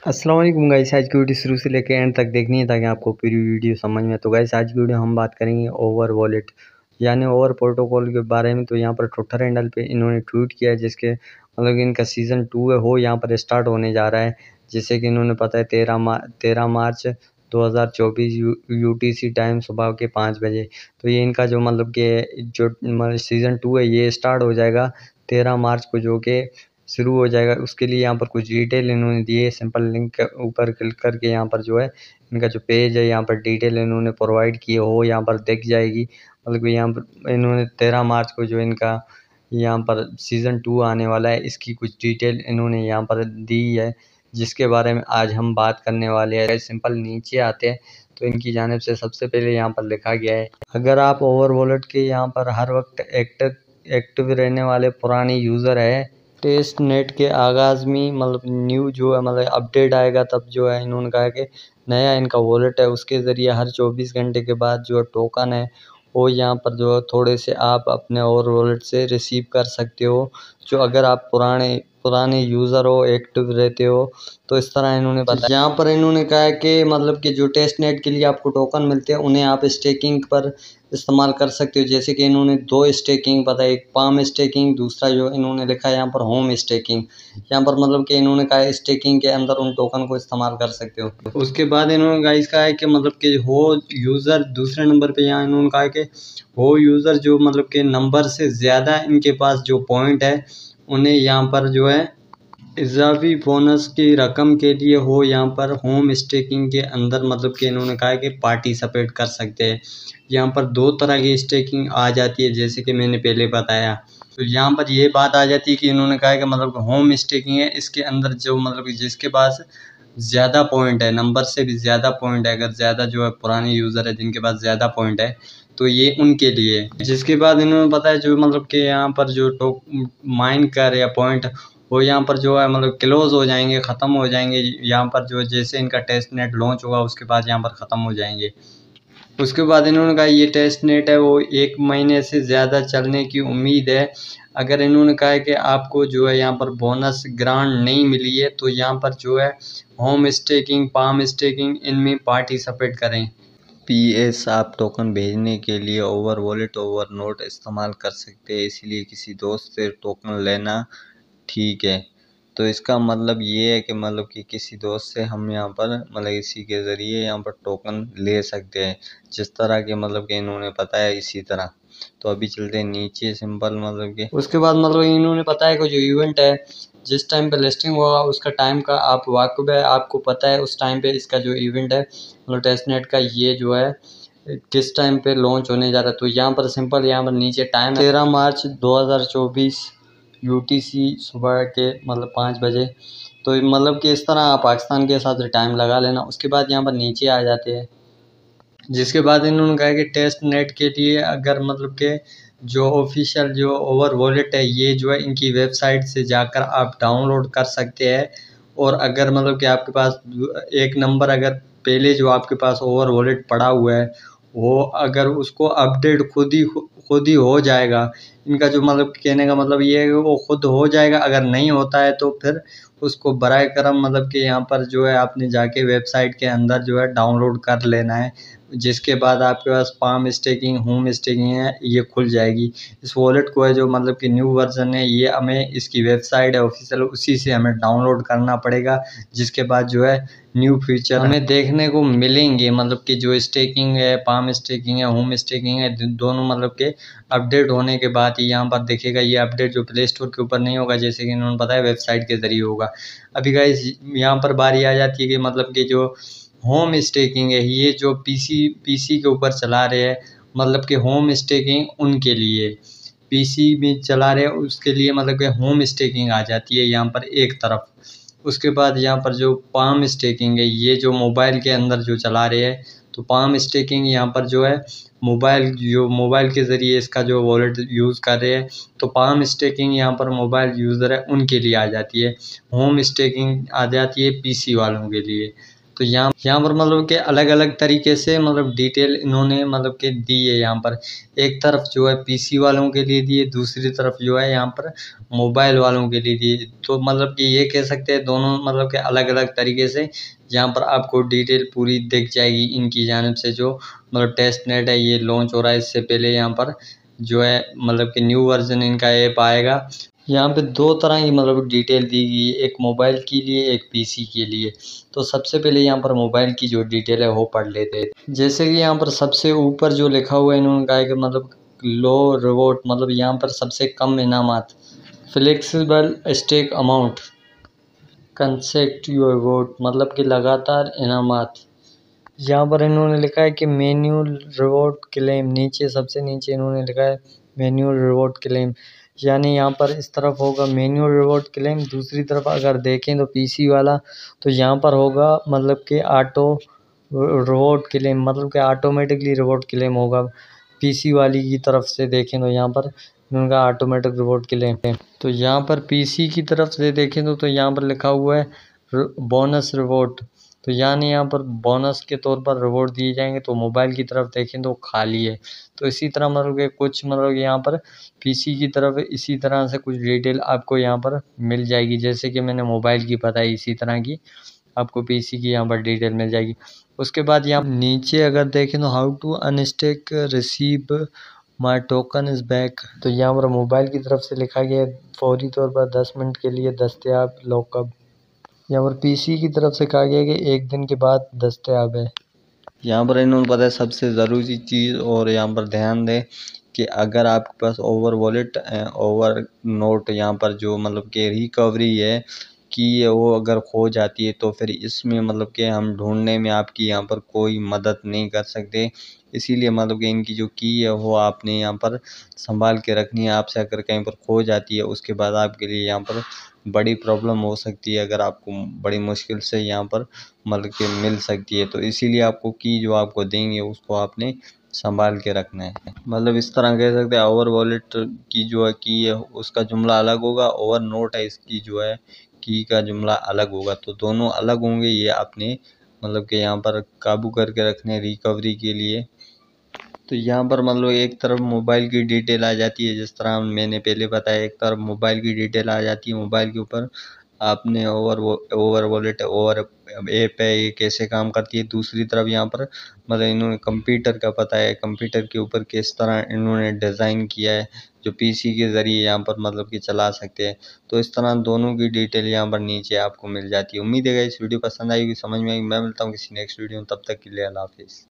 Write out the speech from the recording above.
अस्सलाम वालेकुम गाइस। आज की वीडियो शुरू से लेकर एंड तक देखनी है ताकि आपको पूरी वीडियो समझ में। तो गाइस आज की वीडियो हम बात करेंगे ओवर वॉलेट यानी ओवर प्रोटोकॉल के बारे में। तो यहाँ पर ट्विटर हैंडल पे इन्होंने ट्वीट किया है जिसके मतलब इनका सीज़न 2 है हो यहाँ पर स्टार्ट होने जा रहा है। जैसे कि इन्होंने पता है 13 मार्च 2024 UTC टाइम सुबह के 5 बजे। तो ये इनका जो मतलब कि जो सीज़न 2 है ये स्टार्ट हो जाएगा 13 मार्च को, जो कि शुरू हो जाएगा। उसके लिए यहाँ पर कुछ डिटेल इन्होंने दी है। सिंपल लिंक के ऊपर क्लिक करके यहाँ पर जो है इनका जो पेज है यहाँ पर डिटेल इन्होंने प्रोवाइड की हो यहाँ पर दिख जाएगी। मतलब कि यहाँ पर इन्होंने 13 मार्च को जो इनका यहाँ पर सीज़न 2 आने वाला है इसकी कुछ डिटेल इन्होंने यहाँ पर दी है, जिसके बारे में आज हम बात करने वाले हैं। सिंपल नीचे आते हैं तो इनकी जानिब से सबसे पहले यहाँ पर लिखा गया है, अगर आप ओवर वॉलेट के यहाँ पर हर वक्त एक्टिव रहने वाले पुराने यूज़र है, टेस्ट नेट के आगाज़ में मतलब न्यू जो है मतलब अपडेट आएगा तब जो है इन्होंने कहा कि नया इनका वॉलेट है उसके ज़रिए हर 24 घंटे के बाद जो टोकन है वो यहाँ पर जो थोड़े से आप अपने और वॉलेट से रिसीव कर सकते हो। जो अगर आप पुराने यूज़र हो, एक्टिव रहते हो, तो इस तरह इन्होंने बताया। यहाँ पर इन्होंने कहा है कि मतलब कि जो टेस्ट नेट के लिए आपको टोकन मिलते हैं उन्हें आप स्टेकिंग पर इस्तेमाल कर सकते हो। जैसे कि इन्होंने 2 स्टेकिंग बताई, एक पाम स्टेकिंग, दूसरा जो इन्होंने लिखा है यहाँ पर होम स्टेकिंग। यहाँ पर मतलब कि इन्होंने कहा है स्टेकिंग के अंदर उन टोकन को इस्तेमाल कर सकते हो। उसके बाद इन्होंने गाइस कहा है कि मतलब कि हो यूज़र दूसरे नंबर पे यहाँ इन्होंने कहा है कि हो यूज़र जो मतलब कि नंबर से ज़्यादा इनके पास जो पॉइंट है उन्हें यहाँ पर जो है इजाफी बोनस की रकम के लिए हो यहाँ पर होम स्टेकिंग के अंदर मतलब कि इन्होंने कहा है कि पार्टिसिपेट कर सकते हैं। यहाँ पर 2 तरह की स्टेकिंग आ जाती है जैसे कि मैंने पहले बताया। तो यहाँ पर ये बात आ जाती है कि इन्होंने कहा है कि मतलब होम स्टेकिंग है, इसके अंदर जो मतलब कि जिसके पास ज़्यादा पॉइंट है, नंबर से भी ज़्यादा पॉइंट है, अगर ज़्यादा जो है पुराने यूज़र है जिनके पास ज़्यादा पॉइंट है तो ये उनके लिए। जिसके बाद इन्होंने बताया जो मतलब कि यहाँ पर जो माइन कर या पॉइंट वो यहाँ पर जो है मतलब क्लोज़ हो जाएंगे, ख़त्म हो जाएंगे। यहाँ पर जो जैसे इनका टेस्ट नेट लॉन्च होगा उसके बाद यहाँ पर ख़त्म हो जाएंगे। उसके बाद इन्होंने कहा ये टेस्ट नेट है वो 1 महीने से ज़्यादा चलने की उम्मीद है। अगर इन्होंने कहा है कि आपको जो है यहाँ पर बोनस ग्रांट नहीं मिली है तो यहाँ पर जो है होम स्टेकिंग, पाम स्टेकिंग इनमें पार्टिसिपेट करें। PS आप टोकन भेजने के लिए ओवर वॉलेट ओवर नोट इस्तेमाल कर सकते हैं, इसीलिए किसी दोस्त से टोकन लेना ठीक है। तो इसका मतलब ये है कि मतलब कि किसी दोस्त से हम यहाँ पर मतलब इसी के ज़रिए यहाँ पर टोकन ले सकते हैं, जिस तरह के मतलब कि इन्होंने बताया इसी तरह। तो अभी चलते हैं नीचे सिंपल मतलब कि उसके बाद मतलब इन्होंने बताया कि जो इवेंट है जिस टाइम पे लिस्टिंग होगा उसका टाइम का आप वाकिफ़ है, आपको पता है उस टाइम पे इसका जो इवेंट है मतलब टेस्ट नेट का ये जो है किस टाइम पे लॉन्च होने जा रहा है। तो यहाँ पर सिंपल यहाँ पर नीचे टाइम 13 मार्च 2024 UTC सुबह के मतलब 5 बजे। तो मतलब कि इस तरह आप पाकिस्तान के हिसाब से टाइम लगा लेना। उसके बाद यहाँ पर नीचे आ जाते हैं, जिसके बाद इन्होंने कहा कि टेस्ट नेट के लिए अगर मतलब कि जो ऑफिशियल जो ओवर वॉलेट है ये जो है इनकी वेबसाइट से जाकर आप डाउनलोड कर सकते हैं। और अगर मतलब कि आपके पास एक नंबर अगर पहले जो आपके पास ओवर वॉलेट पड़ा हुआ है वो अगर उसको अपडेट खुद ही हो जाएगा। इनका जो मतलब कहने का मतलब ये है कि वो खुद हो जाएगा, अगर नहीं होता है तो फिर उसको बराए करम मतलब कि यहाँ पर जो है आपने जाके वेबसाइट के अंदर जो है डाउनलोड कर लेना है, जिसके बाद आपके पास पाम स्टेकिंग, होम स्टेकिंग है ये खुल जाएगी। इस वॉलेट को है जो मतलब कि न्यू वर्जन है ये हमें इसकी वेबसाइट है ऑफिशियल उसी से हमें डाउनलोड करना पड़ेगा, जिसके बाद जो है न्यू फीचर हमें देखने को मिलेंगे। मतलब कि जो स्टेकिंग है, पाम स्टेकिंग है, होम स्टेकिंग है, दोनों मतलब के अपडेट होने के बाद ही यहाँ पर देखेगा। ये अपडेट जो प्ले स्टोर के ऊपर नहीं होगा जैसे कि इन्होंने बताया वेबसाइट के ज़रिए होगा। अभी गाइस यहाँ पर बारी आ जाती है कि मतलब कि जो होम स्टेकिंग है ये जो पीसी के ऊपर चला रहे हैं मतलब कि होम स्टेकिंग उनके लिए, पीसी में चला रहे हैं उसके लिए मतलब कि होम स्टेकिंग आ जाती है यहाँ पर एक तरफ। उसके बाद यहाँ पर जो पाम स्टेकिंग है ये जो मोबाइल के अंदर जो चला रहे हैं, तो पाम स्टेकिंग यहाँ पर जो है मोबाइल के ज़रिए इसका जो वॉलेट यूज़ कर रहे हैं तो पाम स्टेकिंग यहाँ पर मोबाइल यूज़र है उनके लिए आ जाती है। होम स्टेकिंग आ जाती है पीसी वालों के लिए। तो यहाँ पर मतलब कि अलग अलग तरीके से मतलब डिटेल इन्होंने मतलब कि दी है। यहाँ पर एक तरफ जो है पीसी वालों के लिए दी है, दूसरी तरफ जो है यहाँ पर मोबाइल वालों के लिए दी है। तो मतलब कि ये कह सकते हैं दोनों मतलब कि अलग अलग तरीके से यहाँ पर आपको डिटेल पूरी दिख जाएगी इनकी जानिब से। जो मतलब टेस्ट नेट है ये लॉन्च हो रहा है, इससे पहले यहाँ पर जो है मतलब कि न्यू वर्जन इनका ऐप आएगा। यहाँ पे दो तरह की मतलब डिटेल दी गई, एक मोबाइल के लिए एक पीसी के लिए। तो सबसे पहले यहाँ पर मोबाइल की जो डिटेल है वो पढ़ लेते हैं। जैसे कि यहाँ पर सबसे ऊपर जो लिखा हुआ है इन्होंने कहा है कि मतलब लो रिवॉर्ड, मतलब यहाँ पर सबसे कम इनामात, flexible stake amount, consecutive reward मतलब कि लगातार इनामात। यहाँ पर इन्होंने लिखा है कि मैन्युअल रिवॉर्ड क्लेम, नीचे सबसे नीचे इन्होंने लिखा है मैन्युअल रिवॉर्ड क्लेम, यानी यहाँ पर इस तरफ होगा मैन्युअल रिवॉर्ड क्लेम, दूसरी तरफ अगर देखें तो पीसी वाला तो यहाँ पर होगा मतलब कि ऑटो रिवॉर्ड क्लेम, मतलब कि ऑटोमेटिकली रिवॉर्ड क्लेम होगा। पीसी वाली की तरफ से देखें तो यहाँ पर उनका ऑटोमेटिक रिवॉर्ड क्लेम है। तो यहाँ पर पीसी की तरफ से देखें तो यहाँ पर लिखा हुआ है बोनस रिवॉर्ड, तो यानी यहाँ पर बोनस के तौर पर रिवॉर्ड दिए जाएंगे। तो मोबाइल की तरफ देखें तो खाली है। तो इसी तरह मतलब कि कुछ मतलब यहाँ पर पीसी की तरफ इसी तरह से कुछ डिटेल आपको यहाँ पर मिल जाएगी। जैसे कि मैंने मोबाइल की बताई, इसी तरह की आपको पीसी की यहाँ पर डिटेल मिल जाएगी। उसके बाद यहाँ नीचे अगर देखें तो how to unstake receive my token is back, तो यहाँ पर मोबाइल की तरफ से लिखा गया है फौरी तौर पर 10 मिनट के लिए दस्तयाब लॉकअप। यहाँ पर पीसी की तरफ से कहा गया है कि 1 दिन के बाद दस्तयाब है। यहाँ पर इन्होंने बताया सबसे ज़रूरी चीज़, और यहाँ पर ध्यान दें कि अगर आपके पास ओवर वॉलेट ओवर नोट यहाँ पर जो मतलब कि रिकवरी है कि वो अगर खो जाती है तो फिर इसमें मतलब कि हम ढूंढने में आपकी यहाँ पर कोई मदद नहीं कर सकते। इसीलिए मतलब कि इनकी जो की है वो आपने यहाँ पर संभाल के रखनी है। आपसे अगर कहीं पर खो जाती है उसके बाद आपके लिए यहाँ पर बड़ी प्रॉब्लम हो सकती है, अगर आपको बड़ी मुश्किल से यहाँ पर मतलब कि मिल सकती है। तो इसीलिए आपको की जो आपको देंगे उसको आपने संभाल के रखना है। मतलब इस तरह कह सकते हैं ओवर वॉलेट की जो है की है उसका जुमला अलग होगा, ओवर नोट है इसकी जो है की का जुमला अलग होगा। तो दोनों अलग होंगे, ये आपने मतलब कि यहाँ पर काबू करके रखने रिकवरी के लिए। तो यहाँ पर मतलब एक तरफ मोबाइल की डिटेल आ जाती है, जिस तरह मैंने पहले बताया, एक तरफ मोबाइल की डिटेल आ जाती है। मोबाइल के ऊपर आपने ओवर वॉलेट ओवर ऐप है ये कैसे काम करती है। दूसरी तरफ यहाँ पर मतलब इन्होंने कंप्यूटर का पता है, कंप्यूटर के ऊपर किस तरह इन्होंने डिज़ाइन किया है जो पीसी के ज़रिए यहाँ पर मतलब कि चला सकते हैं। तो इस तरह दोनों की डिटेल यहाँ पर नीचे आपको मिल जाती है। उम्मीद है इस वीडियो पसंद आई होगी, समझ में आई। मैं मिलता हूँ किसी नेक्स्ट वीडियो में, तब तक के लिए अल्लाह हाफिज़।